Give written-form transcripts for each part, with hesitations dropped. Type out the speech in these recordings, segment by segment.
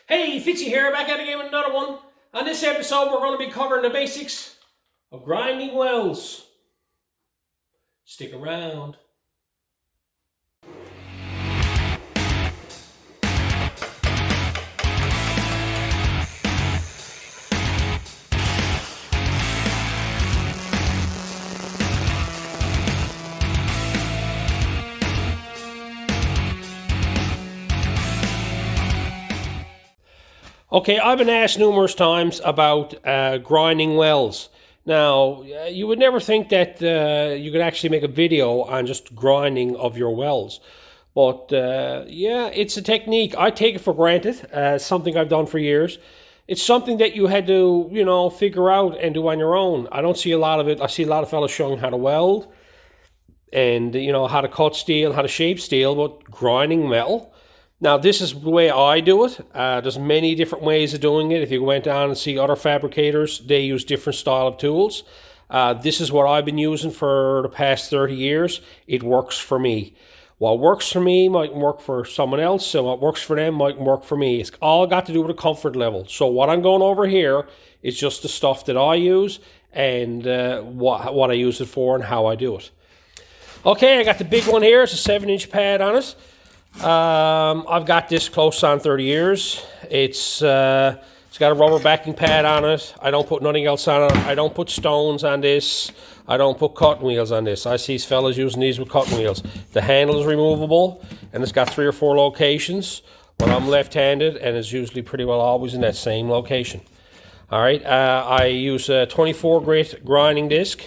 Hey, Fitzy here, back at it again with another one. On this episode, we're going to be covering the basics of grinding welds. Stick around. Okay, I've been asked numerous times about grinding welds. Now, you would never think that you could actually make a video on just grinding of your welds. But yeah, it's a technique. I take it for granted. Something I've done for years. It's something that you had to, figure out and do on your own. I don't see a lot of it. I see a lot of fellas showing how to weld and, how to cut steel, how to shape steel, but grinding metal. Now, this is the way I do it. There's many different ways of doing it. If you went down and see other fabricators, they use different style of tools. This is what I've been using for the past 30 years. It works for me. What works for me might work for someone else, and what works for them might work for me. It's all got to do with the comfort level. So what I'm going over here is just the stuff that I use and what I use it for and how I do it. Okay, I got the big one here. It's a 7-inch pad on it. I've got this close on 30 years. It's got a rubber backing pad on it. I don't put nothing else on it. I don't put stones on this. I don't put cutting wheels on this. I see these fellas using these with cutting wheels. The handle is removable, and it's got 3 or 4 locations. Well, I'm left-handed, and it's usually pretty well always in that same location. All right, I use a 24 grit grinding disc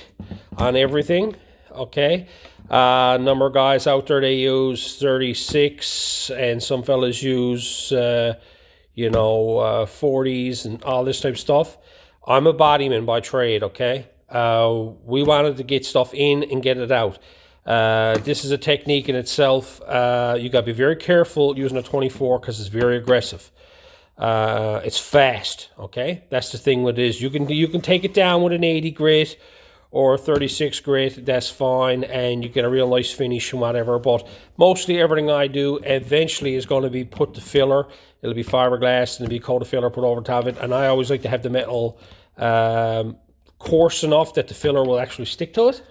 on everything. Okay. Number of guys out there, they use 36, and some fellas use 40s and all this type of stuff. I'm a bodyman by trade. Okay, we wanted to get stuff in and get it out. This is a technique in itself. You got to be very careful using a 24 because it's very aggressive. It's fast. Okay, that's the thing with this. You can take it down with an 80 grit or 36 grit, that's fine, and you get a real nice finish and whatever. But mostly everything I do eventually is going to be put to filler. It'll be fiberglass and it'll be coated filler put over top of it. And I always like to have the metal coarse enough that the filler will actually stick to it.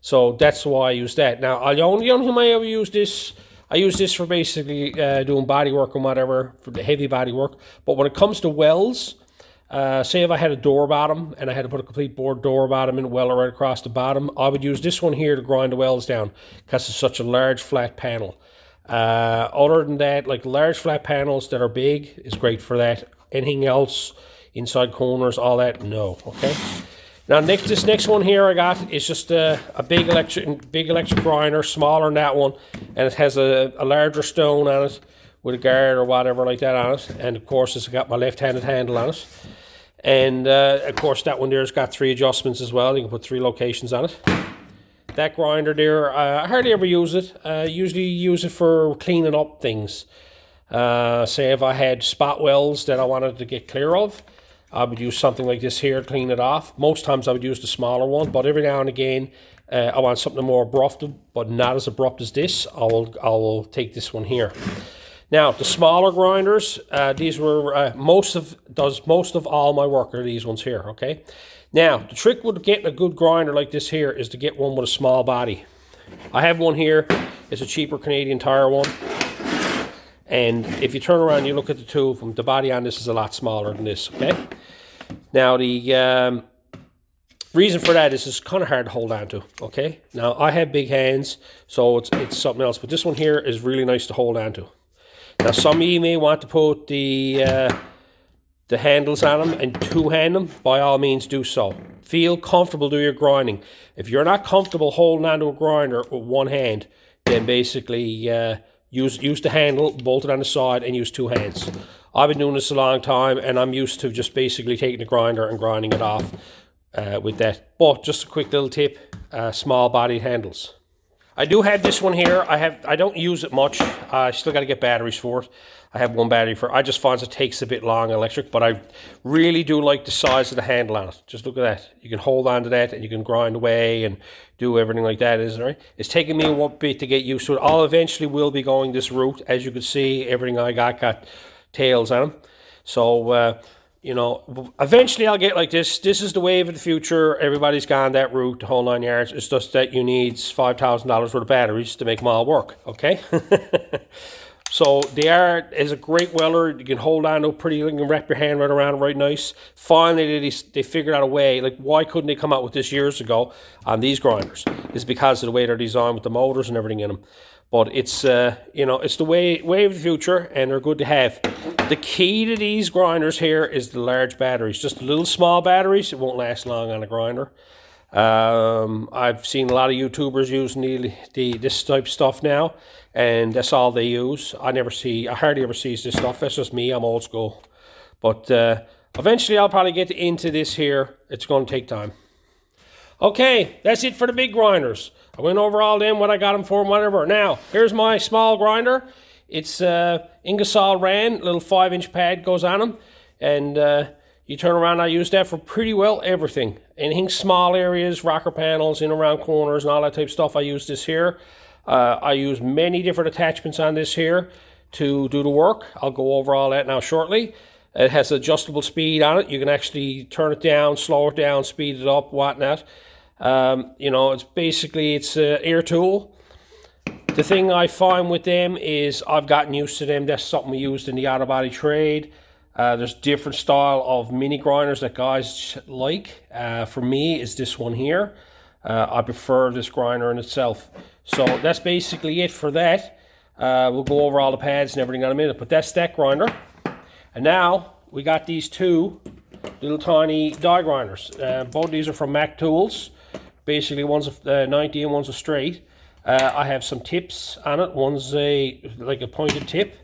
So that's why I use that. Now, the only time I ever use this, I use this for basically doing body work and whatever, for the heavy body work. But when it comes to welds, say if I had a door bottom and I had to put a complete board door bottom and weld right across the bottom, I would use this one here to grind the welds down because it's such a large flat panel. Other than that, like large flat panels that are big is great for that. Anything else, inside corners, all that, no. Okay. Now this next one here I got is just a big electric grinder, smaller than that one, and it has a larger stone on it with a guard or whatever like that on it, and of course it's got my left-handed handle on it. And of course that one there's got 3 adjustments as well. You can put 3 locations on it. That grinder there, I hardly ever use it. Usually use it for cleaning up things. Say if I had spot welds that I wanted to get clear of, I would use something like this here to clean it off. Most times I would use the smaller one, but every now and again I want something more abrupt, but not as abrupt as this. I will take this one here. Now, the smaller grinders, these were most of all my work are these ones here, okay? Now, the trick with getting a good grinder like this here is to get one with a small body. I have one here. It's a cheaper Canadian Tire one. And if you turn around and you look at the two of them, the body on this is a lot smaller than this, okay? Now, the reason for that is it's kind of hard to hold on to, okay? Now, I have big hands, so it's something else. But this one here is really nice to hold on to. Now, some of you may want to put the handles on them and two-hand them. By all means, do so. Feel comfortable doing your grinding. If you're not comfortable holding onto a grinder with one hand, then basically use the handle, bolt it on the side, and use 2 hands. I've been doing this a long time, and I'm used to just basically taking the grinder and grinding it off with that. But just a quick little tip, small body handles. I do have this one here. I don't use it much. I still got to get batteries for it. I have one battery for it. I just find it takes a bit long electric, but I really do like the size of the handle on it. Just look at that. You can hold on to that and you can grind away and do everything like that, isn't it? Right? It's taken me a bit to get used to it. I'll eventually will be going this route. As you can see, everything I got tails on them. So, you know, eventually I'll get like this. This is the wave of the future. Everybody's gone that route, the whole 9 yards. It's just that you need $5,000 worth of batteries to make them all work, okay? So they is a great welder. You can hold on to it pretty, you can wrap your hand right around it right nice. Finally, they figured out a way. Like, why couldn't they come out with this years ago on these grinders? It's because of the way they're designed with the motors and everything in them. But it's, you know, it's the way of the future, and they're good to have. The key to these grinders here is the large batteries. Just little small batteries, it won't last long on a grinder. I've seen a lot of YouTubers using this type of stuff now, and that's all they use. I hardly ever see this stuff. That's just me, I'm old school. But eventually I'll probably get into this here. It's going to take time. Okay, that's it for the big grinders. I went over all them, what I got them for, and whatever. Now, here's my small grinder. It's Ingersoll Rand, little 5-inch pad goes on them, and you turn around. I use that for pretty well everything. Anything small areas, rocker panels, in around corners, and all that type of stuff. I use this here. I use many different attachments on this here to do the work. I'll go over all that now shortly. It has adjustable speed on it. You can actually turn it down, slow it down, speed it up, whatnot. You know, it's an air tool. The thing I find with them is I've gotten used to them. That's something we used in the auto body trade. There's different style of mini grinders that guys like. For me, is this one here. I prefer this grinder in itself. So that's basically it for that. We'll go over all the pads and everything in a minute, but that's that grinder. And now we got these two little tiny die grinders. Both of these are from Mac Tools. Basically, one's a 90 and one's a straight. I have some tips on it. One's like a pointed tip,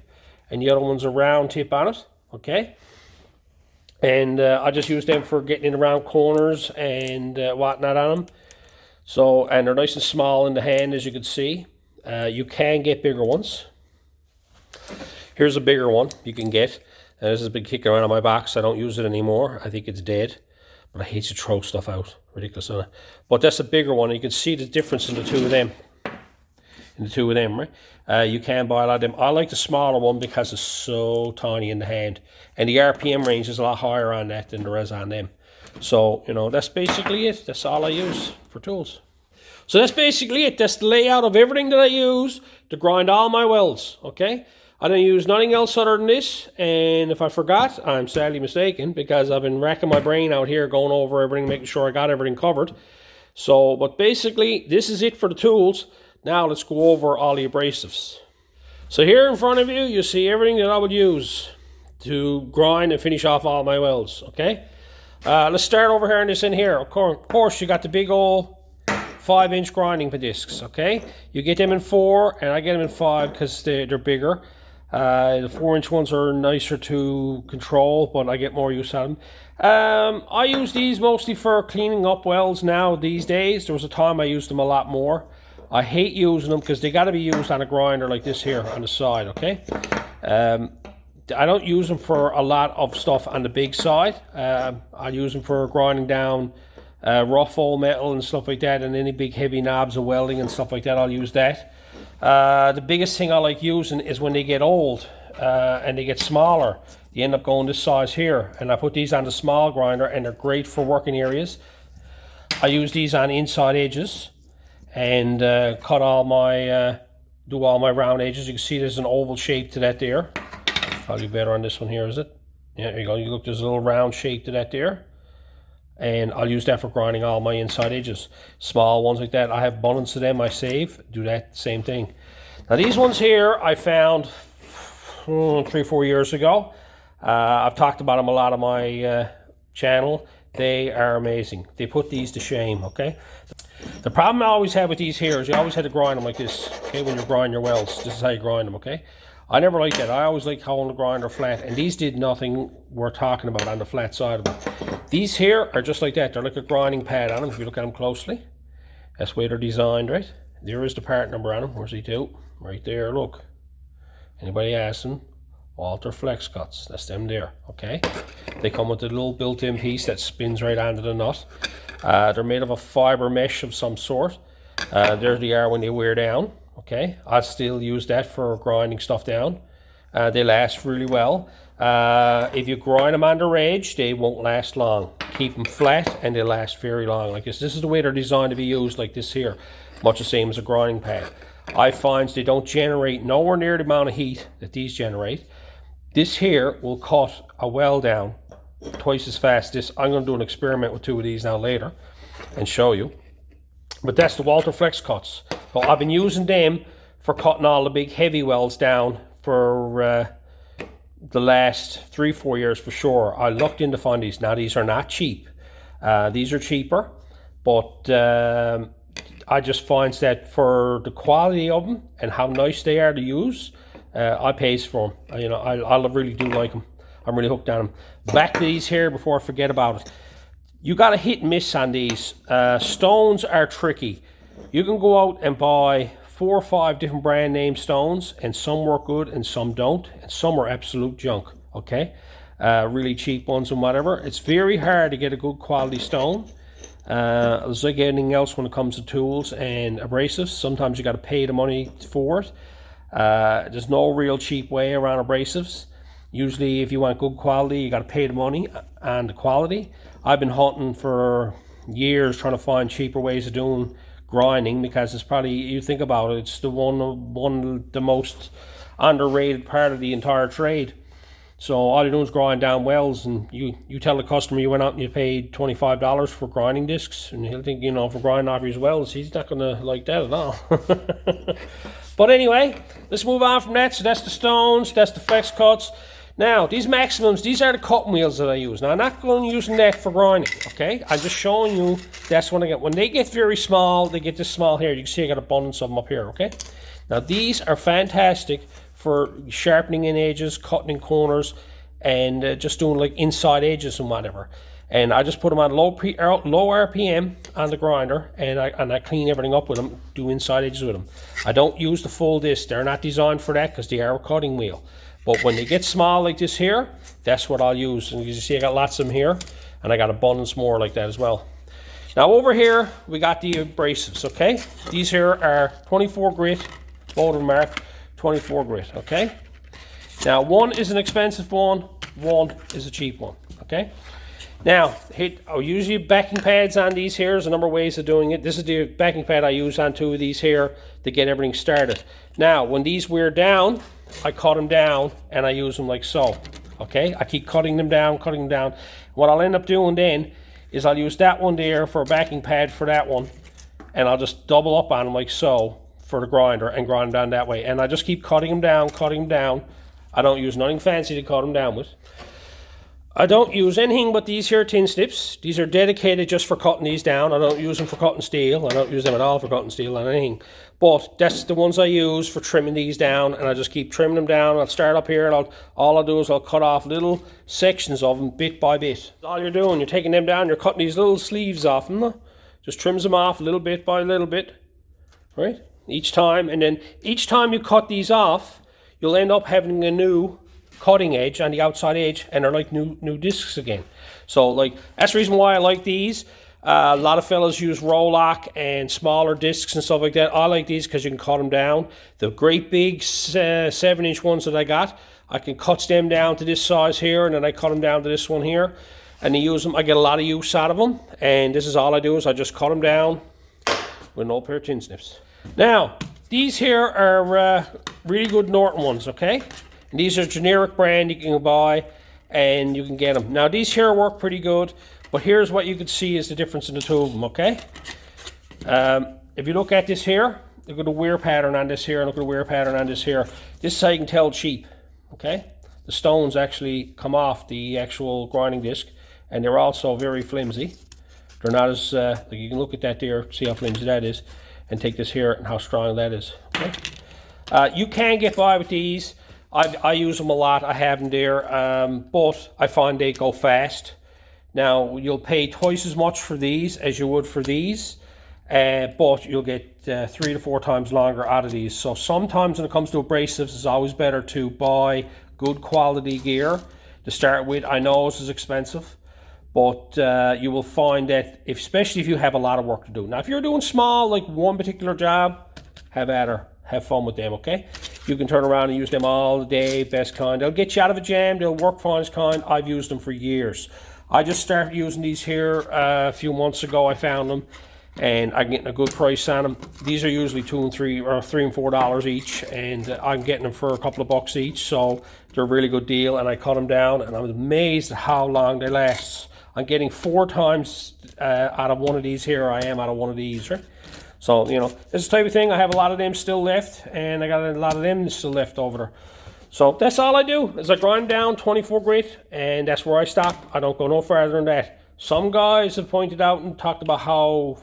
and the other one's a round tip on it. Okay, and I just use them for getting in around corners and whatnot on them. So, and they're nice and small in the hand, as you can see. You can get bigger ones. Here's a bigger one you can get. This has been kicking around on my box. I don't use it anymore. I think it's dead, but I hate to throw stuff out. Ridiculous, isn't it? But that's a bigger one. You can see the difference in the two of them. Right? You can buy a lot of them. I like the smaller one because it's so tiny in the hand, and the RPM range is a lot higher on that than there is on them. So, you know, that's basically it. That's all I use for tools. So that's basically it. That's the layout of everything that I use to grind all my welds. Okay, I don't use nothing else other than this, and if I forgot, I'm sadly mistaken, because I've been racking my brain out here going over everything, making sure I got everything covered. So, but basically this is it for the tools. Now let's go over all the abrasives. So here in front of you, you see everything that I would use to grind and finish off all my welds, okay? Let's start over here in this in here. Of course, you got the big old 5-inch grinding discs, okay? You get them in 4, and I get them in 5 because they're bigger. The 4-inch ones are nicer to control, but I get more use out of them. I use these mostly for cleaning up welds now these days. There was a time I used them a lot more. I hate using them because they got to be used on a grinder like this here on the side, okay? I don't use them for a lot of stuff on the big side. I use them for grinding down rough old metal and stuff like that, and any big heavy knobs of welding and stuff like that, I'll use that. The biggest thing I like using is when they get old and they get smaller. They end up going this size here, and I put these on the small grinder, and they're great for working areas. I use these on inside edges and cut all my, do all my round edges. You can see there's an oval shape to that there. Probably better on this one here, is it? Yeah, there you go. You look, there's a little round shape to that there. And I'll use that for grinding all my inside edges. Small ones like that, I have abundance of them, I save. Do that same thing. Now these ones here, I found 3-4 years ago. I've talked about them a lot on my channel. They are amazing. They put these to shame, okay? The problem I always had with these here is you always had to grind them like this, okay? When you grind your welds, this is how you grind them, okay? I never liked that. I always liked holding the grinder flat, and these did nothing worth talking about on the flat side of it. These here are just like that. They're like a grinding pad on them, if you look at them closely. That's the way they're designed, right? There is the part number on them. Where's the two? Right there, look. Anybody asking? Walter Flex Cuts. That's them there, okay? They come with a little built-in piece that spins right onto the nut. They're made of a fiber mesh of some sort. There they are when they wear down, okay? I still use that for grinding stuff down. They last really well. If you grind them on the edge, they won't last long. Keep them flat and they last very long like this. This is the way they're designed to be used, like this here. Much the same as a grinding pad. I find they don't generate nowhere near the amount of heat that these generate. This here will cut a weld down twice as fast. I'm going to do an experiment with 2 of these now later and show you. But that's the Walter Flex cuts. So I've been using them for cutting all the big heavy welds down for the last 3-4 years for sure. I looked into find these. Now these are not cheap. These are cheaper, but I just find that for the quality of them and how nice they are to use, I pays for them. You know, I really do like them. I'm really hooked on them. Back to these here before I forget about it. You got to hit and miss on these. Stones are tricky. You can go out and buy 4 or 5 different brand name stones, and some work good and some don't, and some are absolute junk, okay? Really cheap ones and whatever. It's very hard to get a good quality stone. It's like anything else when it comes to tools and abrasives. Sometimes you got to pay the money for it. There's no real cheap way around abrasives. Usually if you want good quality, you got to pay the money and the quality. I've been hunting for years trying to find cheaper ways of doing grinding, because it's probably, you think about it, it's the one of the most underrated part of the entire trade. So all you're doing is grind down welds, and you tell the customer you went out and you paid $25 for grinding discs, and he'll think, you know, for grinding off his welds, he's not gonna like that at all. But anyway, let's move on from that. So that's the stones, that's the flex cuts. Now, these maximums, these are the cutting wheels that I use. Now, I'm not going using that for grinding, okay? I'm just showing you that's when I get. When they get very small, they get this small here. You can see I got abundance of them up here, okay? Now, these are fantastic for sharpening in edges, cutting in corners, and just doing like inside edges and whatever. And I just put them on low RPM on the grinder, and I clean everything up with them, do inside edges with them. I don't use the full disc. They're not designed for that because they are a cutting wheel. But when they get small like this here, that's what I'll use. And you see I got lots of them here, and I got abundance more like that as well. Now over here, we got the abrasives, okay? These here are 24 grit, Boulder Mark, 24 grit, okay? Now one is an expensive one is a cheap one, okay? Now, I'll use your backing pads on these here. There's a number of ways of doing it. This is the backing pad I use on 2 of these here to get everything started. Now, when these wear down, I cut them down and I use them like so, okay? I keep cutting them down. What I'll end up doing then is I'll use that one there for a backing pad for that one, and I'll just double up on them like so for the grinder and grind them down that way. And I just keep cutting them down. I don't use nothing fancy to cut them down with. I don't use anything but these here tin snips. These are dedicated just for cutting these down. I don't use them for cutting steel. I don't use them at all for cutting steel or anything. But that's the ones I use for trimming these down, and I just keep trimming them down. I'll start up here, and all I'll do is I'll cut off little sections of them bit by bit. All you're doing, you're taking them down, you're cutting these little sleeves off them. Just trims them off little bit by little bit, right? Each time, and then each time you cut these off, you'll end up having a new cutting edge on the outside edge, and they're like new discs again. So like that's the reason why I like these. A lot of fellas use Rolock and smaller discs and stuff like that. I like these because you can cut them down. The great big 7-inch ones that I can cut them down to this size here, and then I cut them down to this one here, and I use them. I get a lot of use out of them, and this is all I do is I just cut them down with an old pair of tin snips. Now these here are really good Norton ones, okay? And these are generic brand you can buy, and you can get them. Now these here work pretty good, but here's what you can see is the difference in the two of them, okay? If you look at this here, look at the wear pattern on this here, and look at the wear pattern on this here. This is how you can tell cheap, okay? The stones actually come off the actual grinding disc, and they're also very flimsy. They're not as, like you can look at that there, see how flimsy that is, and take this here and how strong that is, okay? You can get by with these. I use them a lot. I have them there, but I find they go fast. Now, you'll pay twice as much for these as you would for these, but you'll get 3 to 4 times longer out of these. So sometimes when it comes to abrasives, it's always better to buy good quality gear to start with. I know this is expensive, but you will find that, especially if you have a lot of work to do. Now, if you're doing small, like one particular job, have at her. Have fun with them, okay? You can turn around and use them all day, best kind. They'll get you out of a jam, they'll work fine as kind. I've used them for years. I just started using these here a few months ago. I found them, and I'm getting a good price on them. These are usually $2 and $3 or $3 and $4 each, and I'm getting them for a couple of bucks each, so they're a really good deal. And I cut them down, and I'm amazed at how long they last. I'm getting 4 times out of one of these here I am out of one of these, right? So, you know, this is the type of thing. I have a lot of them still left, and I got a lot of them still left over there. So that's all I do, is I grind down 24 grit, and that's where I stop. I don't go no farther than that. Some guys have pointed out and talked about how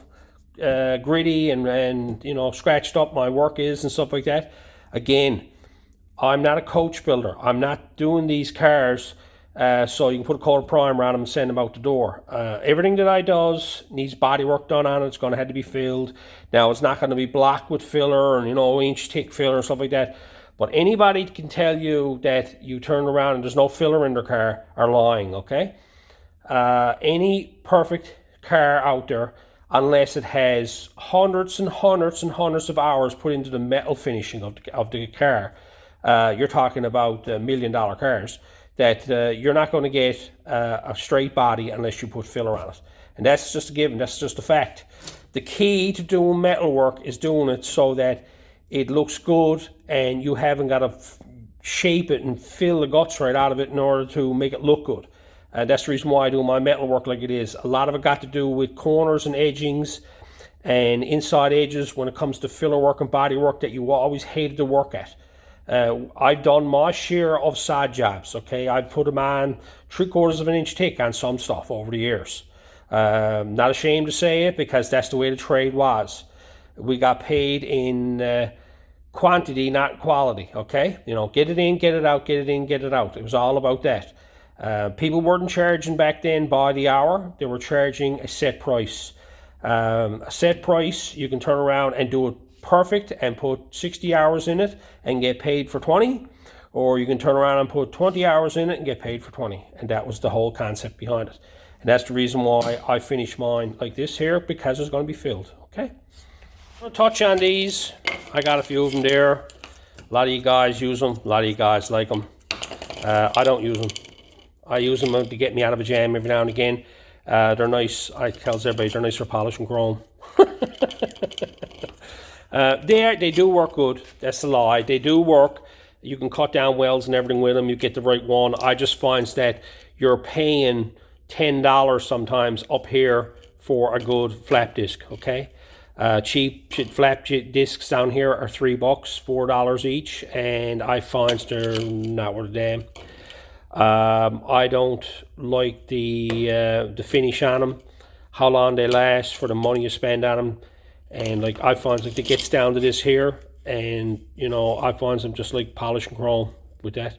gritty and you know, scratched up my work is and stuff like that. Again, I'm not a coach builder. I'm not doing these cars so you can put a coat of primer on them and send them out the door. Everything that I does needs body work done on it. It's going to have to be filled. Now, it's not going to be blocked with filler and, you know, inch thick filler and stuff like that. But anybody can tell you that you turn around and there's no filler in their car are lying, okay? Any perfect car out there, unless it has hundreds and hundreds and hundreds of hours put into the metal finishing of the car, you're talking about $1 million cars, that you're not going to get a straight body unless you put filler on it. And that's just a given, that's just a fact. The key to doing metal work is doing it so that it looks good and you haven't got to shape it and fill the guts right out of it in order to make it look good. That's the reason why I do my metal work like it is. A lot of it got to do with corners and edgings and inside edges when it comes to filler work and body work that you always hated to work at. I've done my share of side jobs, okay? I've put them on 3/4 of an inch thick on some stuff over the years. Not ashamed to say it, because that's the way the trade was. We got paid in quantity, not quality, okay? You know, get it in, get it out, get it in, get it out. It was all about that. People weren't charging back then by the hour. They were charging a set price. A set price, you can turn around and do it perfect and put 60 hours in it and get paid for 20, or you can turn around and put 20 hours in it and get paid for 20. And that was the whole concept behind it. And that's the reason why I finish mine like this here, because it's going to be filled, okay? I'm going to touch on these. I got a few of them there. A lot of you guys use them. A lot of you guys like them. I don't use them. I use them to get me out of a jam every now and again. They're nice. I tell everybody they're nice for polish and chrome. They do work good. That's a lie. They do work. You can cut down welds and everything with them. You get the right one. I just find that you're paying $10 sometimes up here for a good flap disc, okay? Cheap flap discs down here are $3, $4 each, and I find they're not worth a damn. I don't like the finish on them, how long they last for the money you spend on them. And like I find like it gets down to this here, and you know, I find them just like polish and chrome with that.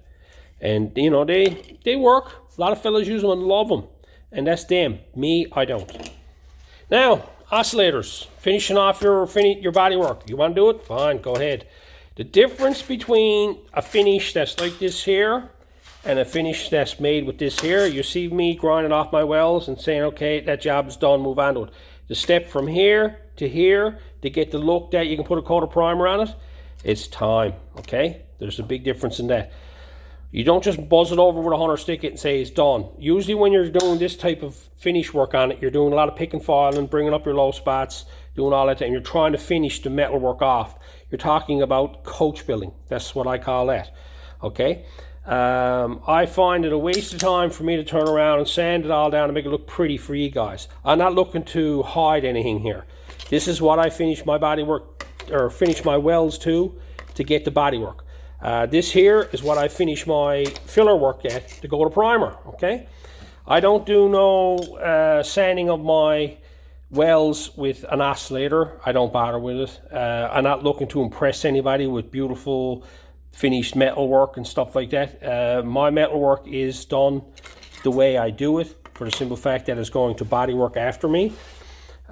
And you know, they work. A lot of fellas use them and love them, and that's them. Me, I don't. Now, oscillators, finishing off your body work. You want to do it? Fine, go ahead. The difference between a finish that's like this here and a finish that's made with this here, you see me grinding off my welds and saying, okay, that job is done, move on to it. The step from here to here to get the look that you can put a coat of primer on it, it's time, okay? There's a big difference in that. You don't just buzz it over with a hunter stick it and say it's done. Usually when you're doing this type of finish work on it, you're doing a lot of pick and filing, bringing up your low spots, doing all that, and you're trying to finish the metal work off. You're talking about coach building. That's what I call that, okay? I find it a waste of time for me to turn around and sand it all down and make it look pretty for you guys. I'm not looking to hide anything here. This is what I finish my body work, or finish my welds to get the body work. This here is what I finish my filler work at to go to primer, okay? I don't do no sanding of my welds with an oscillator. I don't bother with it. I'm not looking to impress anybody with beautiful finished metal work and stuff like that. My metal work is done the way I do it, for the simple fact that it's going to body work after me.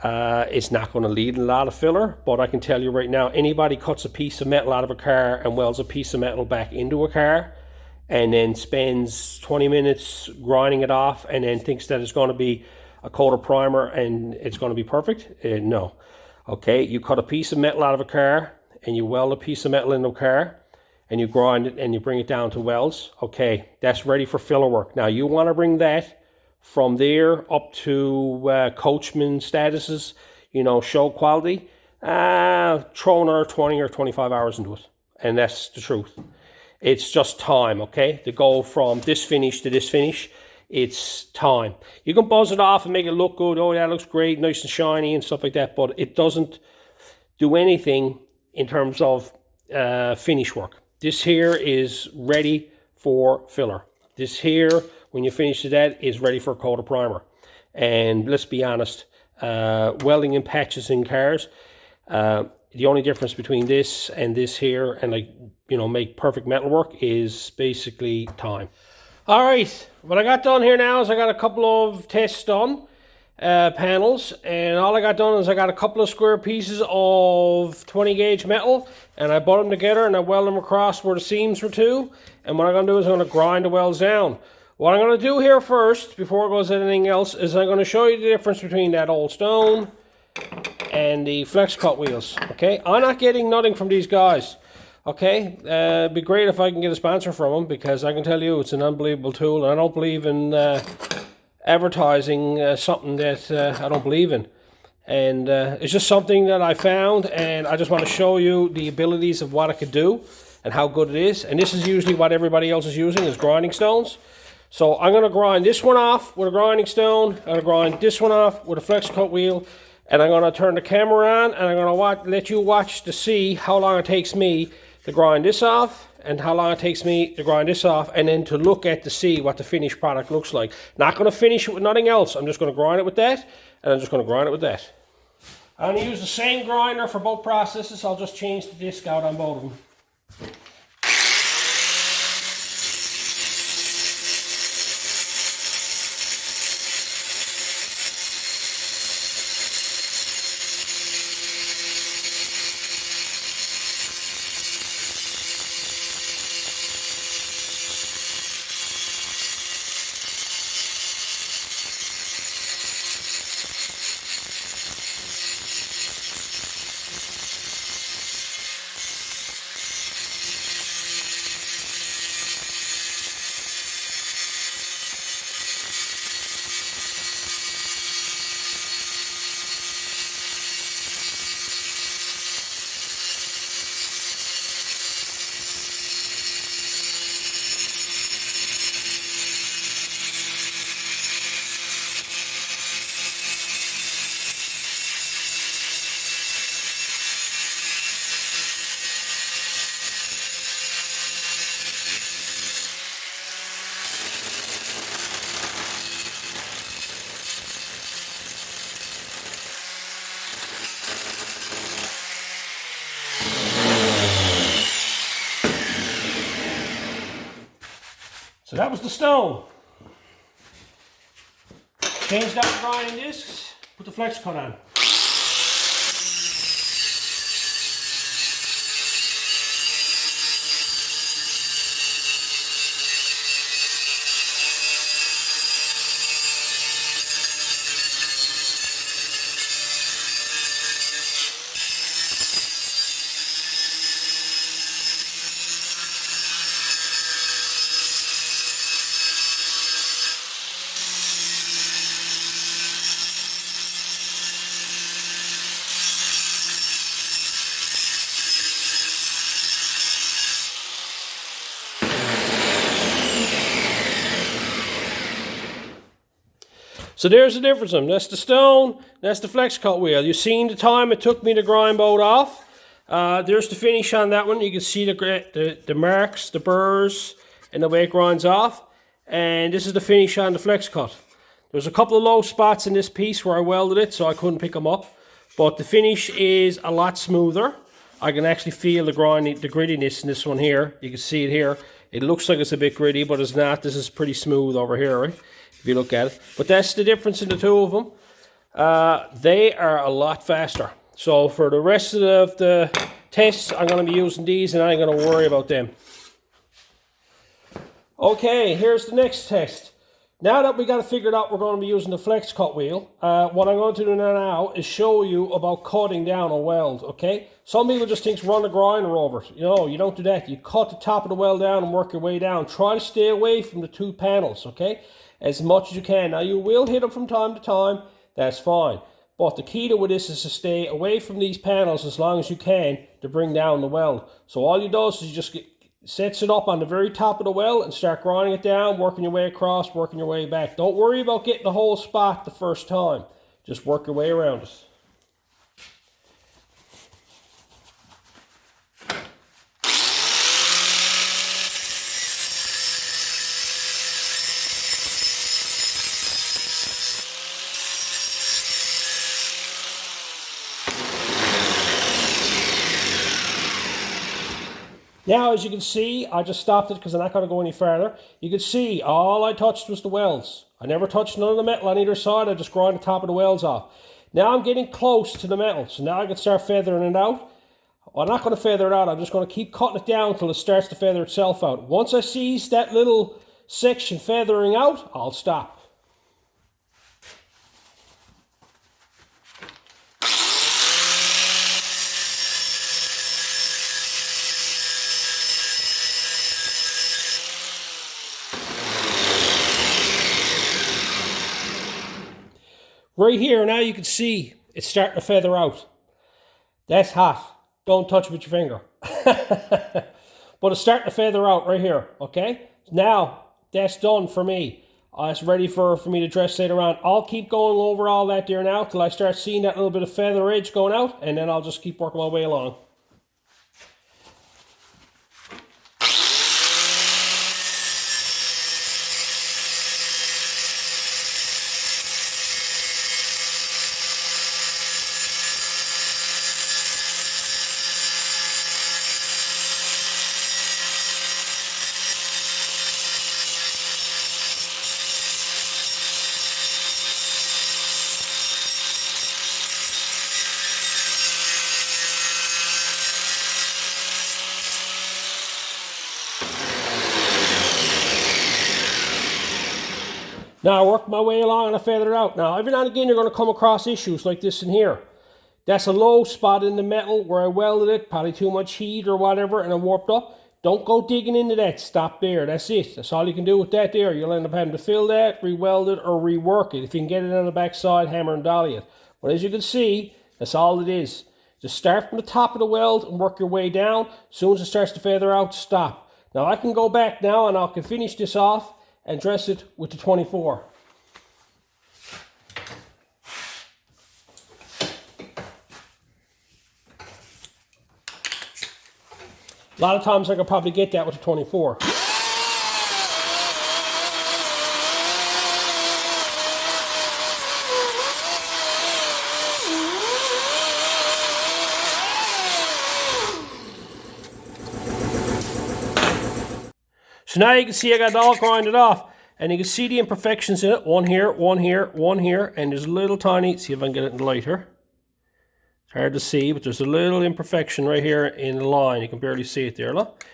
It's not going to lead a lot of filler, but I can tell you right now, anybody cuts a piece of metal out of a car and welds a piece of metal back into a car and then spends 20 minutes grinding it off and then thinks that it's going to be a coat of primer and it's going to be perfect, no. Okay, you cut a piece of metal out of a car and you weld a piece of metal into a car, and you grind it and you bring it down to welds. Okay, that's ready for filler work. Now you want to bring that from there up to coachman statuses, you know, show quality. Throw another 20 or 25 hours into it, and that's the truth. It's just time, okay, to go from this finish to this finish. It's time. You can buzz it off and make it look good. Oh, that looks great, nice and shiny and stuff like that, but it doesn't do anything in terms of finish work. This here is ready for filler. This here, when you finish that, is ready for a coat of primer. And let's be honest, welding in patches in cars, the only difference between this and this here, and like, you know, make perfect metal work, is basically time. All right, what I got done here now is I got a couple of tests done, panels, and all I got done is I got a couple of square pieces of 20 gauge metal, and I bought them together and I welded them across where the seams were to. And what I'm going to do is I'm going to grind the welds down. What I'm going to do here first, before it goes to anything else, is I'm going to show you the difference between that old stone and the flex cut wheels. Okay, I'm not getting nothing from these guys. Okay, it'd be great if I can get a sponsor from them, because I can tell you it's an unbelievable tool, and I don't believe in advertising something that I don't believe in. And it's just something that I found, and I just want to show you the abilities of what it could do and how good it is. And this is usually what everybody else is using, is grinding stones. So I'm going to grind this one off with a grinding stone. I'm going to grind this one off with a flex cut wheel. And I'm going to turn the camera on, and I'm going to let you watch to see how long it takes me to grind this off, and how long it takes me to grind this off, and then to look at to see what the finished product looks like. Not going to finish it with nothing else. I'm just going to grind it with that, and I'm just going to grind it with that. I'm going to use the same grinder for both processes. I'll just change the disc out on both of them. So that was the stone. Changed out the grinding discs, put the flex cut on. So there's the difference. That's the stone, that's the flex cut wheel. You've seen the time it took me to grind both off. There's the finish on that one. You can see the marks, the burrs, and the way it grinds off. And this is the finish on the flex cut. There's a couple of low spots in this piece where I welded it, so I couldn't pick them up. But the finish is a lot smoother. I can actually feel the grittiness in this one here. You can see it here. It looks like it's a bit gritty, but it's not. This is pretty smooth over here, right? If you look at it. But that's the difference in the two of them. They are a lot faster. So for the rest of the tests, I'm going to be using these, and I ain't going to worry about them. Okay, here's the next test. Now that we got it figured out, we're going to be using the flex cut wheel. What I'm going to do now is show you about cutting down a weld, okay? Some people just think run a grinder over it. You know, you don't do that. You cut the top of the weld down and work your way down. Try to stay away from the two panels, okay? As much as you can. Now, you will hit them from time to time. That's fine. But the key to this is to stay away from these panels as long as you can to bring down the weld. So all you do is you just sets it up on the very top of the weld and start grinding it down, working your way across, working your way back. Don't worry about getting the whole spot the first time. Just work your way around it. Now, as you can see, I just stopped it because I'm not going to go any further. You can see all I touched was the welds. I never touched none of the metal on either side. I just grind the top of the welds off. Now I'm getting close to the metal, so now I can start feathering it out. I'm not going to feather it out. I'm just going to keep cutting it down until it starts to feather itself out. Once I see that little section feathering out, I'll stop. Right here, now you can see it's starting to feather out. That's hot. Don't touch it with your finger. But it's starting to feather out right here, okay? Now, that's done for me. It's ready for me to dress later on. I'll keep going over all that there now till I start seeing that little bit of feather edge going out, and then I'll just keep working my way along. Now I work my way along and I feather it out. Now every now and again you're going to come across issues like this in here. That's a low spot in the metal where I welded it, probably too much heat or whatever, and it warped up. Don't go digging into that. Stop there. That's it. That's all you can do with that there. You'll end up having to fill that, re-weld it, or rework it. If you can get it on the back side, hammer and dolly it. But as you can see, that's all it is. Just start from the top of the weld and work your way down. As soon as it starts to feather out, stop. Now I can go back now and I can finish this off and dress it with the 24. A lot of times I could probably get that with the 24. So now you can see I got it all grinded off, and you can see the imperfections in it. One here, one here, one here, and there's a little tiny, see if I can get it in the light here. It's hard to see, but there's a little imperfection right here in the line. You can barely see it there, look.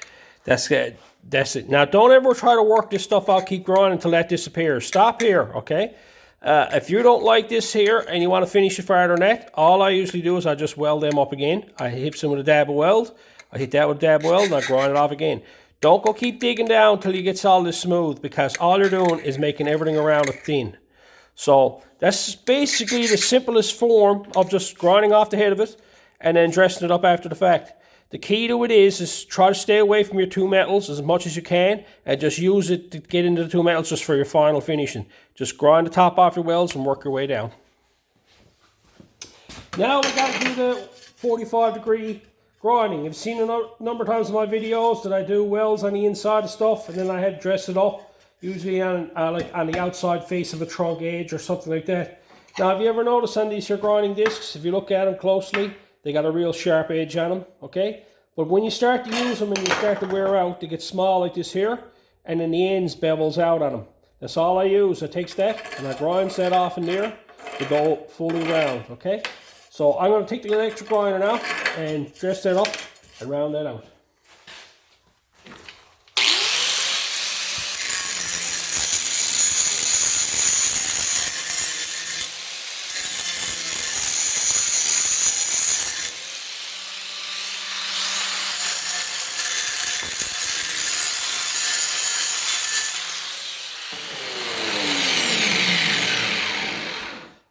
That's good. That's it. Now don't ever try to work this stuff out, keep grinding until that disappears. Stop here, okay? If you don't like this here and you want to finish it farther than that, all I usually do is I just weld them up again. I hit some with a dab of weld. I hit that with a dab of weld and I grind it off again. Don't go keep digging down till you get all this smooth, because all you're doing is making everything around it thin. So that's basically the simplest form of just grinding off the head of it and then dressing it up after the fact. The key to it is try to stay away from your two metals as much as you can and just use it to get into the two metals just for your final finishing. Just grind the top off your welds and work your way down. Now we got to do the 45-degree grinding. You've seen a number of times in my videos that I do welds on the inside of stuff and then I had to dress it up, usually on like on the outside face of a trunk edge or something like that. Now, have you ever noticed on these here grinding discs, if you look at them closely, they got a real sharp edge on them, okay? But when you start to use them and you start to wear out, they get small like this here, and then the ends bevels out on them. That's all I use. I take that and I grind that off in there to go fully round, okay? So I'm going to take the electric grinder now and dress that up and round that out.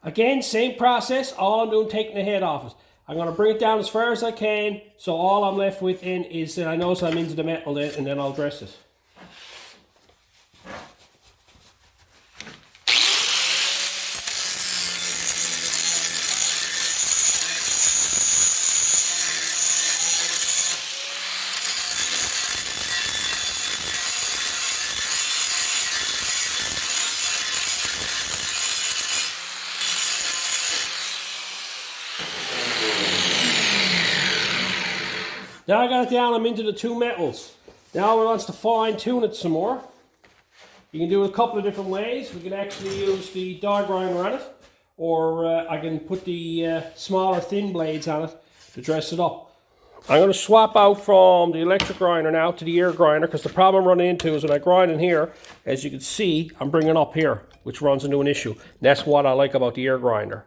Again, same process. All I'm doing, taking the head off it. I'm going to bring it down as far as I can, so all I'm left with in is that I notice I'm into the metal then, and then I'll dress it. Now I got it down, I'm into the two metals. Now it wants to fine tune it some more. You can do it a couple of different ways. We can actually use the die grinder on it, or I can put the smaller thin blades on it to dress it up. I'm going to swap out from the electric grinder now to the air grinder, because the problem I'm running into is when I grind in here, as you can see, I'm bringing up here, which runs into an issue. And that's what I like about the air grinder.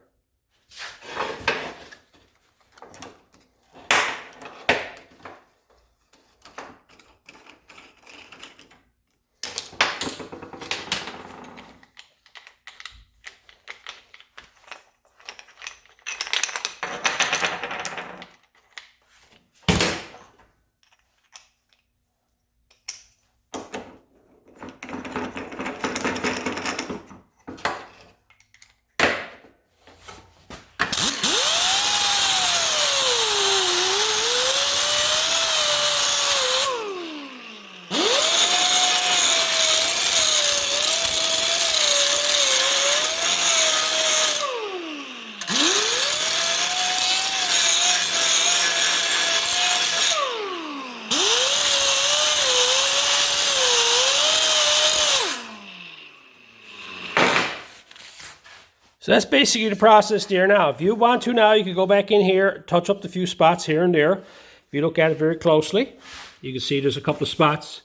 So that's basically the process there now. If you want to now, you can go back in here, touch up the few spots here and there. If you look at it very closely, you can see there's a couple of spots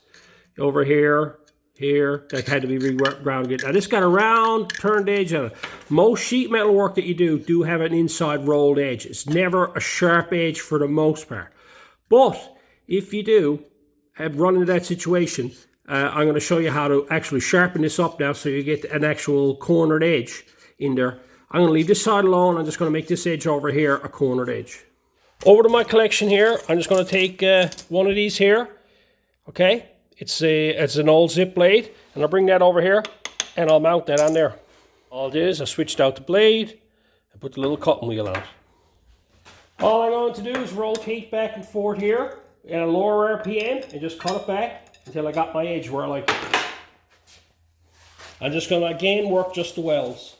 over here, here, that had to be re-ground. Now this got a round turned edge on it. Most sheet metal work that you do have an inside rolled edge. It's never a sharp edge for the most part. But if you do run into that situation, I'm going to show you how to actually sharpen this up now so you get an actual cornered edge in there. I'm going to leave this side alone. I'm just going to make this edge over here a cornered edge. Over to my collection here, I'm just going to take one of these here. Okay, it's an old zip blade, and I'll bring that over here and I'll mount that on there. All it is, I switched out the blade and put the little cutting wheel on it. All I'm going to do is rotate back and forth here at a lower RPM and just cut it back until I got my edge where I like it. I'm just going to again work just the welds.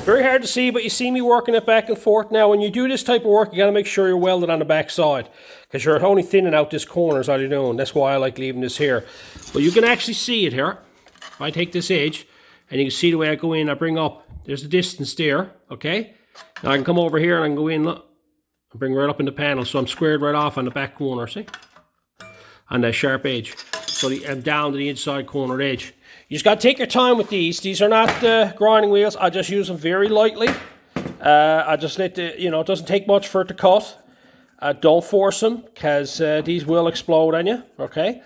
Very hard to see, but you see me working it back and forth. Now, when you do this type of work, you got to make sure you're welded on the back side, because you're only thinning out this corner is all you're doing. That's why I like leaving this here. But you can actually see it here. If I take this edge, and you can see the way I go in, I bring up, there's the distance there, okay? Now I can come over here and I can go in, look, and bring right up in the panel, so I'm squared right off on the back corner, see? On that sharp edge. So I'm down to the inside corner edge. You just got to take your time with these. These are not grinding wheels. I just use them very lightly. I just let the, it doesn't take much for it to cut. Don't force them, because these will explode on you, okay?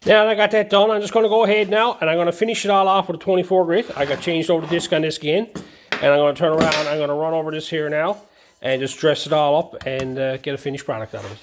Now that I got that done, I'm just going to go ahead now, and I'm going to finish it all off with a 24 grit. I got changed over the disc on this again, and I'm going to turn around. I'm going to run over this here now, and just dress it all up, and get a finished product out of it.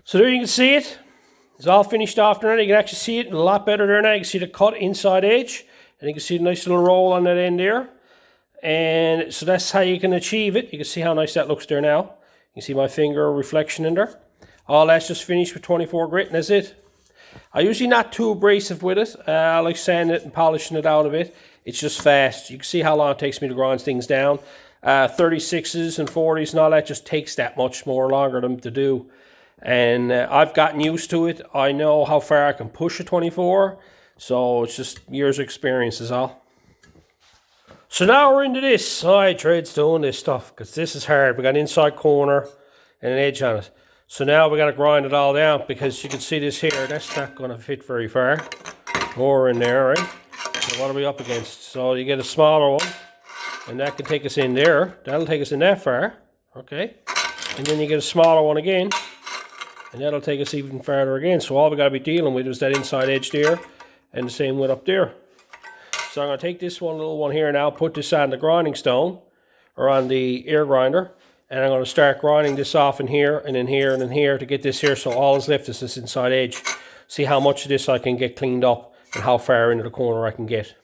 So there you can see it. It's all finished off there. You can actually see it a lot better there now. You can see the cut inside edge. And you can see the nice little roll on that end there. And so that's how you can achieve it. You can see how nice that looks there now. You can see my finger reflection in there. All that's just finished with 24 grit, and that's it. I usually not too abrasive with it. I like sanding it and polishing it out a bit. It's just fast. You can see how long it takes me to grind things down. 36s and 40s and all that just takes that much more longer to do. And I've gotten used to it. I know how far I can push a 24. So it's just years of experience is all. So now we're into this. I dread doing this stuff because this is hard. We got an inside corner and an edge on it. So now we got to grind it all down because you can see this here. That's not going to fit very far. More in there, right? So what are we up against? So you get a smaller one. And that can take us in there. That'll take us in that far. Okay. And then you get a smaller one again. And that'll take us even farther again. So all we got to be dealing with is that inside edge there. And the same with up there. So I'm going to take this one little one here now. Put this on the grinding stone. Or on the air grinder. And I'm going to start grinding this off in here, and in here, and in here to get this here. So all that's left is this inside edge. See how much of this I can get cleaned up and how far into the corner I can get.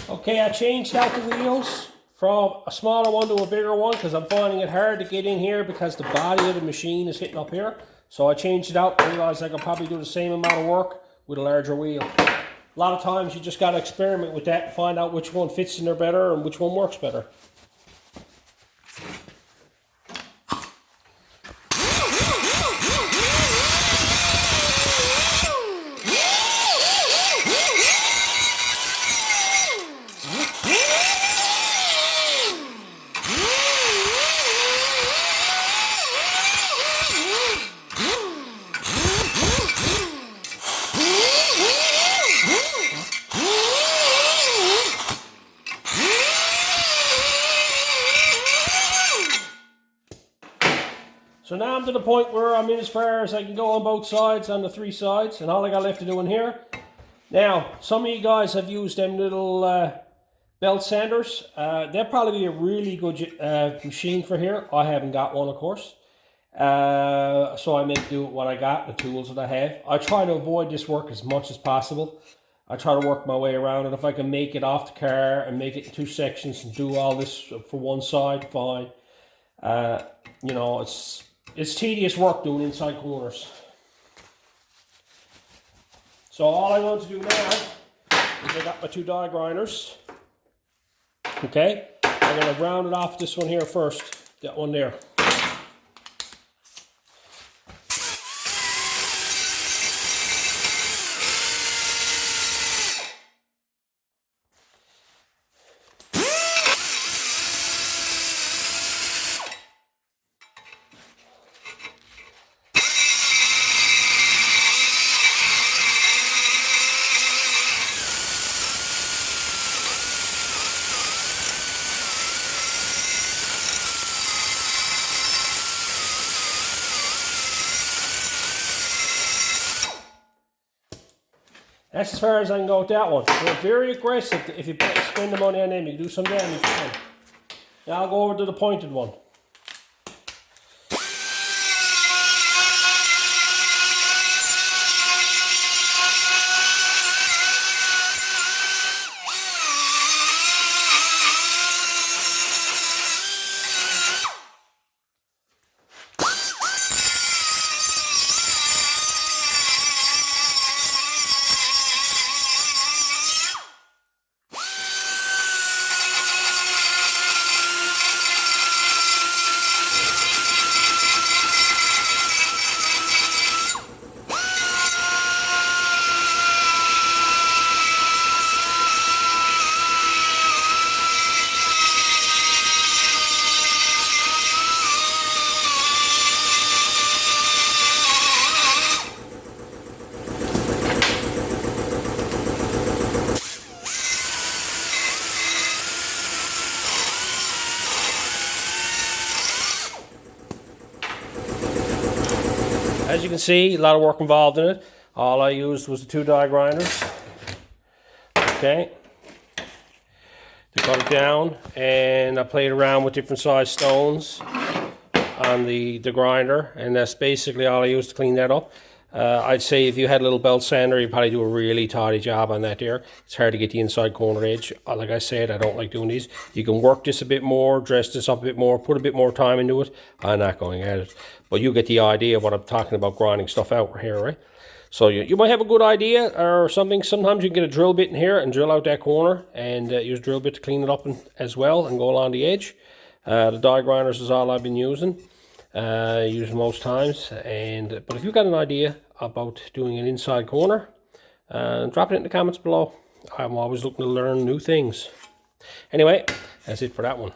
Okay, I changed out the wheels from a smaller one to a bigger one because I'm finding it hard to get in here because the body of the machine is hitting up here. So I changed it out and realized I could probably do the same amount of work with a larger wheel. A lot of times you just got to experiment with that and find out which one fits in there better and which one works better. So now I'm to the point where I'm in as far as I can go on both sides, on the three sides, and all I got left to do in here. Now, some of you guys have used them little belt sanders. They'll probably be a really good machine for here. I haven't got one, of course. So I make do with what I got, the tools that I have. I try to avoid this work as much as possible. I try to work my way around it. If I can make it off the car and make it in two sections and do all this for one side, fine. You know, it's tedious work doing inside corners. So all I want to do now is I got my two die grinders. Okay, I'm going to round it off this one here first, that one there. That's as far as I can go with that one. They're very aggressive. If you spend the money on them, you can do some damage. Now I'll go over to the pointed one. as you can see, a lot of work involved in it. All I used was the 2 die grinders, okay, to cut it down, and I played around with different size stones on the grinder, and that's basically all I used to clean that up. I'd say if you had a little belt sander, you'd probably do a really tidy job on that there. It's hard to get the inside corner edge. Like I said, I don't like doing these. You can work this a bit more, dress this up a bit more, put a bit more time into it. I'm not going at it. But you get the idea of what I'm talking about, grinding stuff out here, right? So you might have a good idea or something. Sometimes you can get a drill bit in here and drill out that corner, and use a drill bit to clean it up as well and go along the edge. The die grinders is all I've been using. Use most times, but if you've got an idea about doing an inside corner, drop it in the comments below. I'm always looking to learn new things. Anyway, that's it for that one.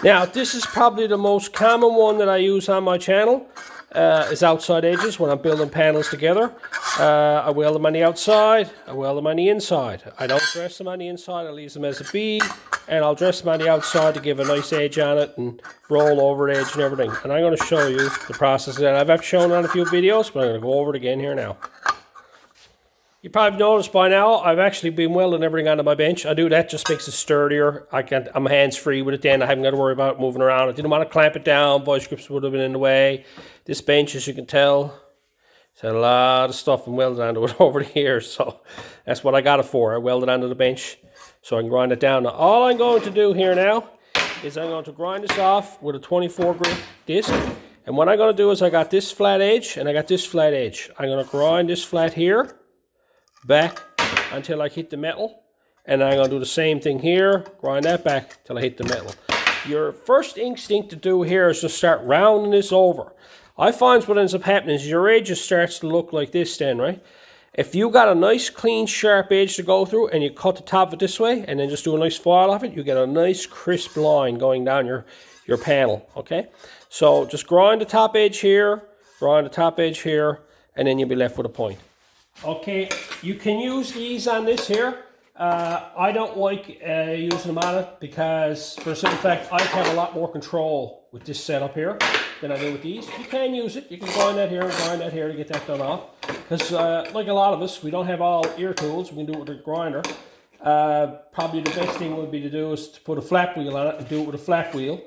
Now, this is probably the most common one that I use on my channel, is outside edges when I'm building panels together. I weld them on the outside, I weld them on the inside. I don't dress them on the inside, I leave them as a bead, and I'll dress them on the outside to give a nice edge on it and roll over the edge and everything. And I'm going to show you the process of that. I've shown it on a few videos, but I'm going to go over it again here now. You probably noticed by now, I've actually been welding everything onto my bench. I do that, just makes it sturdier. I'm hands-free with it then. I haven't got to worry about moving around. I didn't want to clamp it down. Vice grips would have been in the way. This bench, as you can tell, it's had a lot of stuff and welded onto it over the years. So that's what I got it for. I welded onto the bench so I can grind it down. Now, all I'm going to do here now is I'm going to grind this off with a 24 grit disc. And what I'm going to do is I got this flat edge and I got this flat edge. I'm going to grind this flat here back until I hit the metal, and I'm going to do the same thing here, grind that back till I hit the metal. Your first instinct to do here is to start rounding this over. I find what ends up happening is your edge just starts to look like this then, right? If you got a nice clean sharp edge to go through and you cut the top of it this way and then just do a nice file off it, you get a nice crisp line going down your panel, okay? So just grind the top edge here, grind the top edge here, and then you'll be left with a point. Okay, you can use these on this here. I don't like using them on it because, for a simple fact, I have a lot more control with this setup here than I do with these. You can use it. You can grind that here and grind that here to get that done off. Because, like a lot of us, we don't have all ear tools. We can do it with a grinder. Probably the best thing would be to do is to put a flat wheel on it and do it with a flat wheel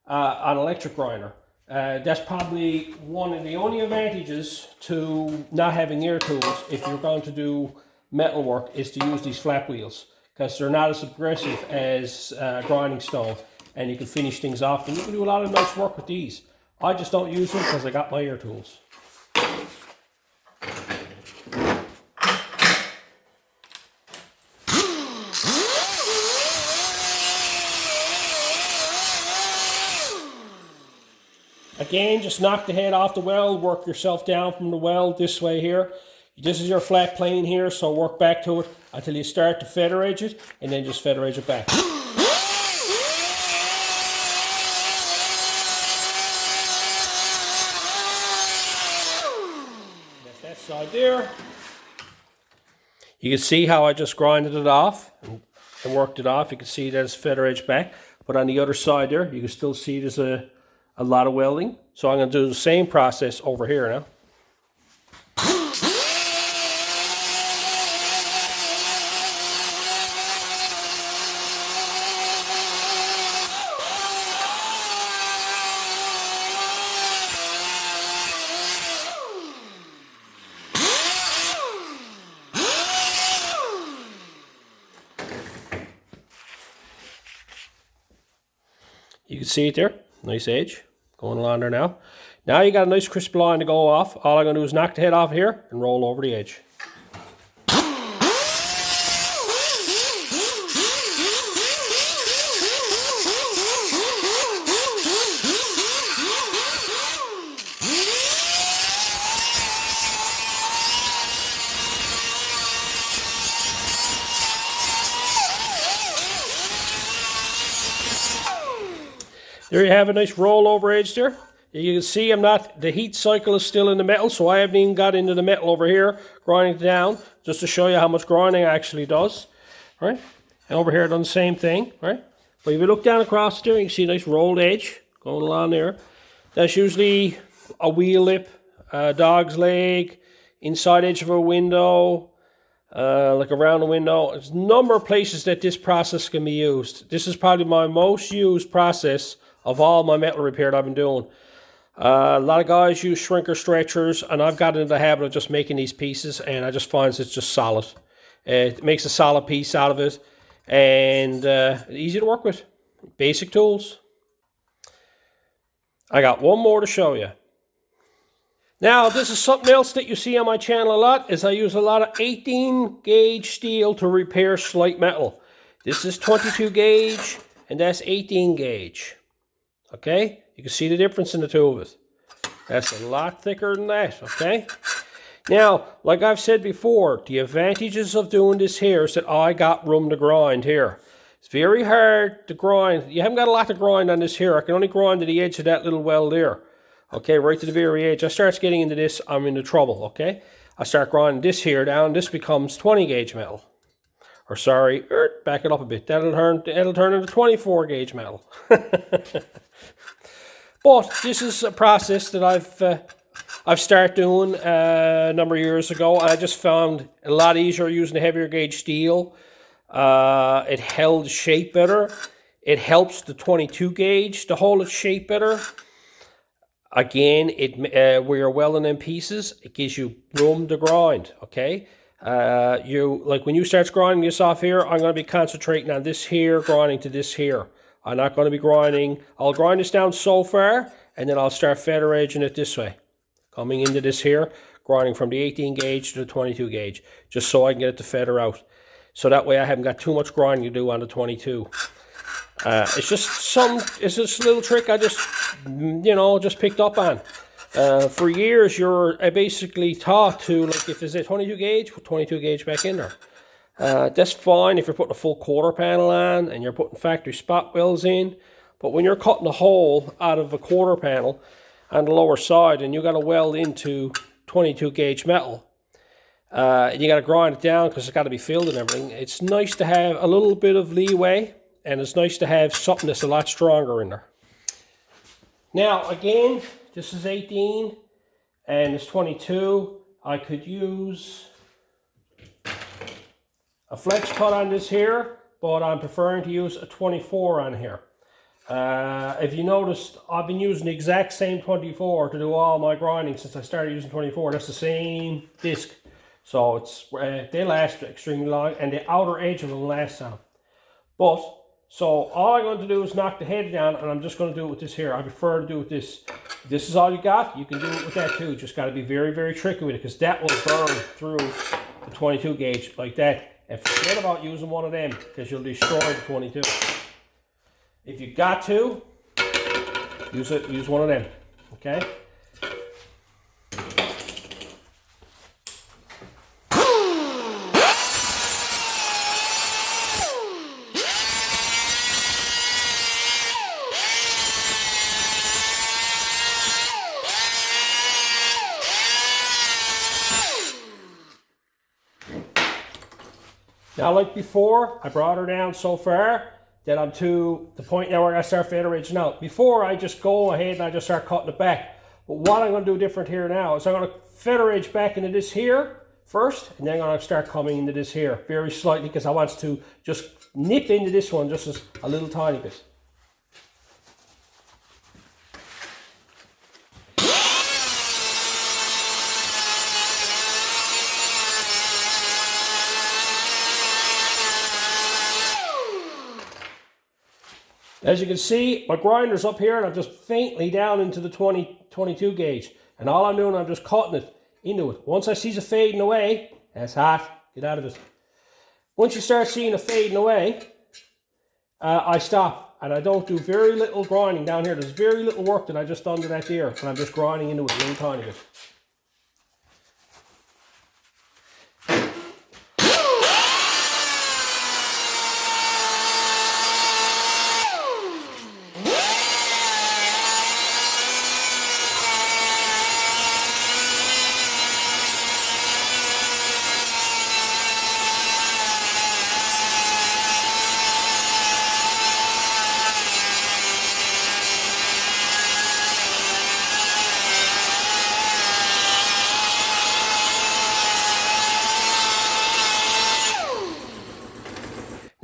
on an electric grinder. That's probably one of the only advantages to not having ear tools if you're going to do metal work, is to use these flat wheels, because they're not as aggressive as grinding stone, and you can finish things off and you can do a lot of nice work with these. I just don't use them because I got my ear tools. Again, just knock the head off the weld, work yourself down from the weld this way here. This is your flat plane here, so work back to it until you start to feather edge it, and then just feather edge it back. That's that side there. You can see how I just grinded it off and worked it off. You can see that it's feather edge back. But on the other side there, you can still see there's a lot of welding. So I'm going to do the same process over here now. You can see it there, nice edge going along there now. Now you got a nice crisp line to go off. All I'm going to do is knock the head off here and roll over the edge. There you have a nice rollover edge there. You can see the heat cycle is still in the metal, so I haven't even got into the metal over here, grinding it down, just to show you how much grinding it actually does, right? And over here, I've done the same thing, right? But if you look down across there, you can see a nice rolled edge going along there. That's usually a wheel lip, dog's leg, inside edge of a window, like around the window. There's a number of places that this process can be used. This is probably my most used process of all my metal repair that I've been doing. A lot of guys use shrinker stretchers, and I've got into the habit of just making these pieces, and I just find it's just solid. It makes a solid piece out of it, and easy to work with. Basic tools. I got one more to show you. Now, this is something else that you see on my channel a lot, is I use a lot of 18 gauge steel to repair slate metal. This is 22 gauge, and that's 18 gauge. Okay? You can see the difference in the two of it. That's a lot thicker than that, okay? Now, like I've said before, the advantages of doing this here is that I got room to grind here. It's very hard to grind. You haven't got a lot to grind on this here. I can only grind to the edge of that little weld there. Okay, right to the very edge. I start getting into this, I'm into trouble, okay? I start grinding this here down, this becomes 20 gauge metal. Or sorry, back it up a bit. That'll turn into 24 gauge metal. But this is a process that I've started doing a number of years ago. I just found it a lot easier using the heavier gauge steel. It held the shape better. It helps the 22 gauge to hold its shape better. Again, where you're welding in pieces, it gives you room to grind, okay? Like when you start grinding this off here, I'm going to be concentrating on this here, grinding to this here. I'm not going to be grinding. I'll grind this down so far, and then I'll start feather edging it this way. Coming into this here, grinding from the 18 gauge to the 22 gauge, just so I can get it to feather out. So that way I haven't got too much grinding to do on the 22. It's just a little trick I just, just picked up on. For years, you're basically taught to, like, if there's a 22 gauge, put 22 gauge back in there. That's fine if you're putting a full quarter panel on and you're putting factory spot welds in. But when you're cutting a hole out of a quarter panel on the lower side and you got to weld into 22 gauge metal, and you got to grind it down because it's got to be filled and everything, it's nice to have a little bit of leeway, and it's nice to have something that's a lot stronger in there. Now, again, this is 18 and it's 22. I could use a flex cut on this here, but I'm preferring to use a 24 on here. If you noticed, I've been using the exact same 24 to do all my grinding since I started using 24. That's the same disc. So they last extremely long, and the outer edge of them lasts on. So all I'm going to do is knock the head down, and I'm just going to do it with this here. I prefer to do it with this. If this is all you got, you can do it with that too. Just got to be very, very tricky with it, because that will burn through the 22 gauge like that. And forget about using one of them, because you'll destroy the 22. If you got to, use one of them, okay? Now, like before, I brought her down so far that I'm to the point now where I start feather edging out. Before, I just go ahead and I just start cutting it back. But what I'm going to do different here now is I'm going to feather edge back into this here first, and then I'm going to start coming into this here very slightly, because I want to just nip into this one just as a little tiny bit. As you can see, my grinder's up here, and I'm just faintly down into the 22 gauge. And all I'm doing, I'm just cutting it into it. Once I see it fading away, that's hot, get out of it. Once you start seeing it fading away, I stop. And I don't do very little grinding down here. There's very little work that I just done to that there. And I'm just grinding into it a little tiny bit.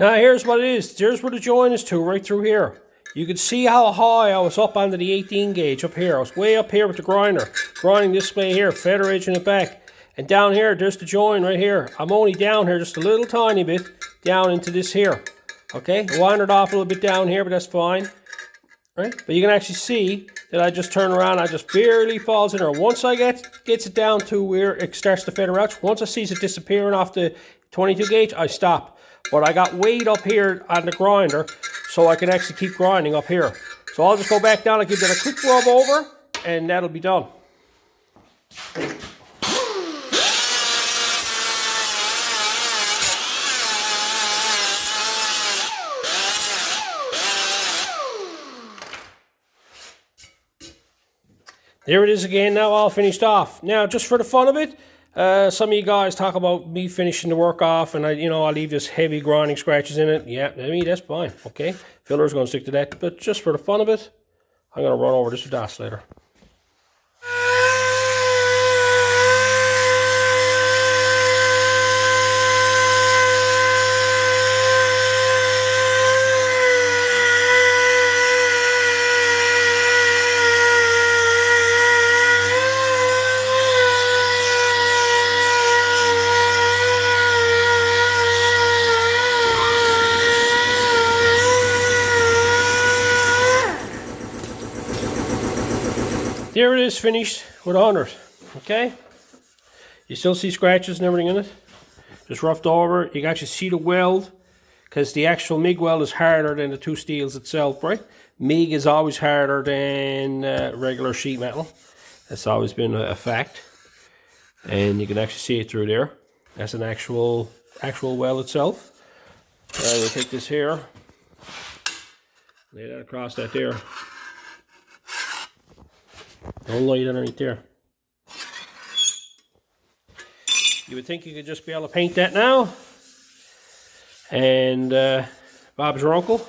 Now here's what it is. Here's where the joint is to, right through here. You can see how high I was up onto the 18 gauge up here. I was way up here with the grinder. Grinding this way here, feather edging it back. And down here, there's the joint right here. I'm only down here just a little tiny bit down into this here. Okay, I wandered off a little bit down here, but that's fine. Right? But you can actually see that I just turn around, I just barely falls in there. Once I gets it down to where it starts to feather out, once I see it disappearing off the 22 gauge, I stop. But I got weight up here on the grinder, so I can actually keep grinding up here. So I'll just go back down and give that a quick rub over, and that'll be done. There it is again, now all finished off. Now, just for the fun of it, some of you guys talk about me finishing the work off and I leave this heavy grinding scratches in it. Yeah, I mean, that's fine, okay? Filler's going to stick to that, but just for the fun of it, I'm going to run over this with the oscillator. There it is, finished with 100, okay? You still see scratches and everything in it. Just roughed over. You can actually see the weld, because the actual MIG weld is harder than the two steels itself, right? MIG is always harder than regular sheet metal. That's always been a fact. And you can actually see it through there. That's an actual weld itself. I will take this here, lay that across that there. No light underneath there. You would think you could just be able to paint that now. And Bob's your uncle.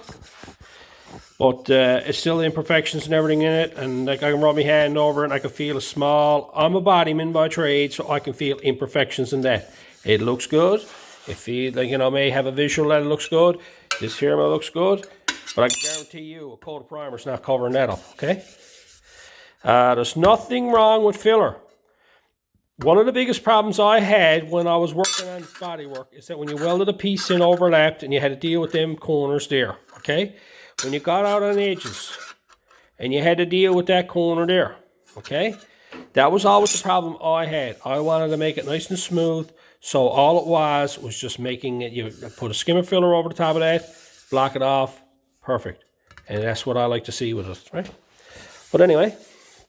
But it's still imperfections and everything in it. And like I can rub my hand over it and I can feel a small... I'm a bodyman by trade, so I can feel imperfections in that. It looks good. It feels like, may have a visual that it looks good. This here looks good. But I can guarantee you a coat of primer is not covering that up, okay? There's nothing wrong with filler. One of the biggest problems I had when I was working on body work is that when you welded a piece in overlapped and you had to deal with them corners there, okay? When you got out on the edges and you had to deal with that corner there, okay? That was always the problem I had. I wanted to make it nice and smooth, so all it was just making it, you put a skimmer filler over the top of that, block it off, perfect. And that's what I like to see with it, right? But anyway...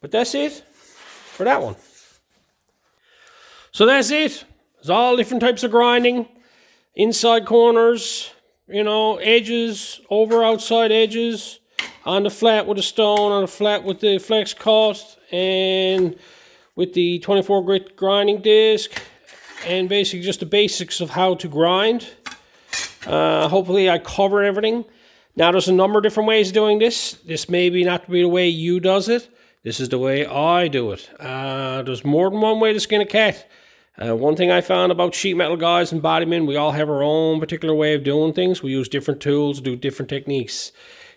But that's it for that one. So that's it. There's all different types of grinding. Inside corners, edges, over outside edges, on the flat with a stone, on the flat with the flex cut, and with the 24 grit grinding disc, and basically just the basics of how to grind. Hopefully I covered everything. Now there's a number of different ways of doing this. This may be not be the way you does it. This is the way I do it. There's more than one way to skin a cat. One thing I found about sheet metal guys and bodymen, we all have our own particular way of doing things. We use different tools, do different techniques.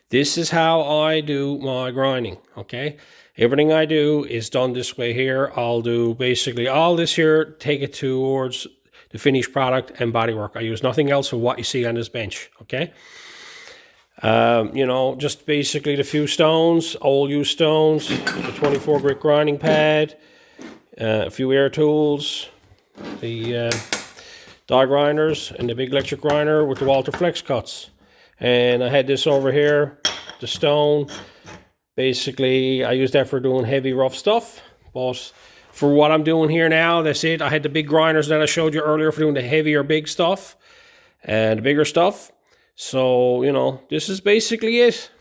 This is how I do my grinding, okay? Everything I do is done this way here. I'll do basically all this here, take it towards the finished product and bodywork. I use nothing else of what you see on this bench, okay? Just basically the few stones, old used stones, the 24 grit grinding pad, a few air tools, the die grinders, and the big electric grinder with the Walter flex cuts. And I had this over here, the stone. Basically, I use that for doing heavy, rough stuff. But for what I'm doing here now, that's it. I had the big grinders that I showed you earlier for doing the heavier, big stuff and the bigger stuff. So, this is basically it.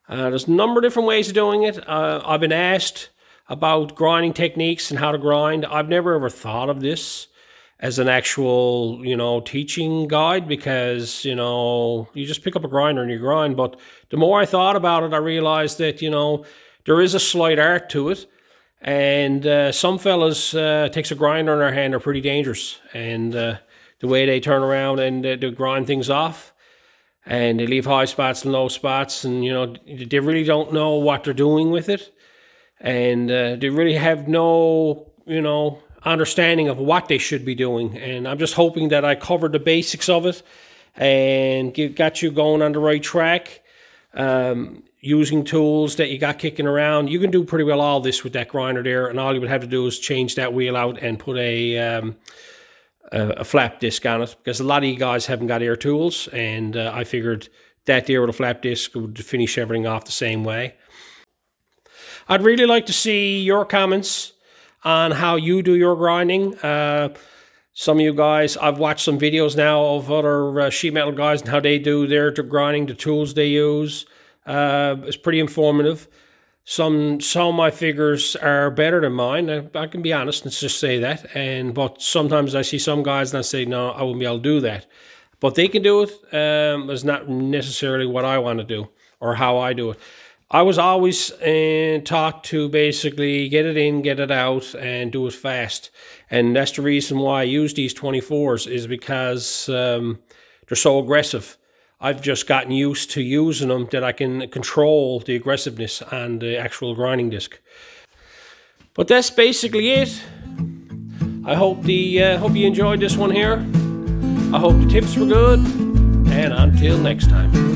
There's a number of different ways of doing it. I've been asked about grinding techniques and how to grind. I've never ever thought of this as an actual, teaching guide because, you just pick up a grinder and you grind. But the more I thought about it, I realized that, there is a slight art to it. And some fellas takes a grinder in their hand are pretty dangerous. And the way they turn around and they grind things off. and they leave high spots and low spots, and you know, they really don't know what they're doing with it, and they really have no, you know, understanding of what they should be doing. And I'm just hoping that I covered the basics of it and got you going on the right track, using tools that you got kicking around. You can do pretty well all this with that grinder there, and all you would have to do is change that wheel out and put a flap disc on it, because a lot of you guys haven't got air tools, and I figured that there with a flap disc would finish everything off the same way. I'd really like to see your comments on how you do your grinding. Some of you guys, I've watched some videos now of other sheet metal guys and how they do their grinding, the tools they use. It's pretty informative. Some of my figures are better than mine. I can be honest, let's just say that. But sometimes I see some guys and I say, no, I wouldn't be able to do that. But they can do it. It's not necessarily what I want to do or how I do it. I was always taught to basically get it in, get it out, and do it fast. And that's the reason why I use these 24s, is because they're so aggressive. I've just gotten used to using them that I can control the aggressiveness on the actual grinding disc. But that's basically it. I hope you enjoyed this one here. I hope the tips were good. And until next time.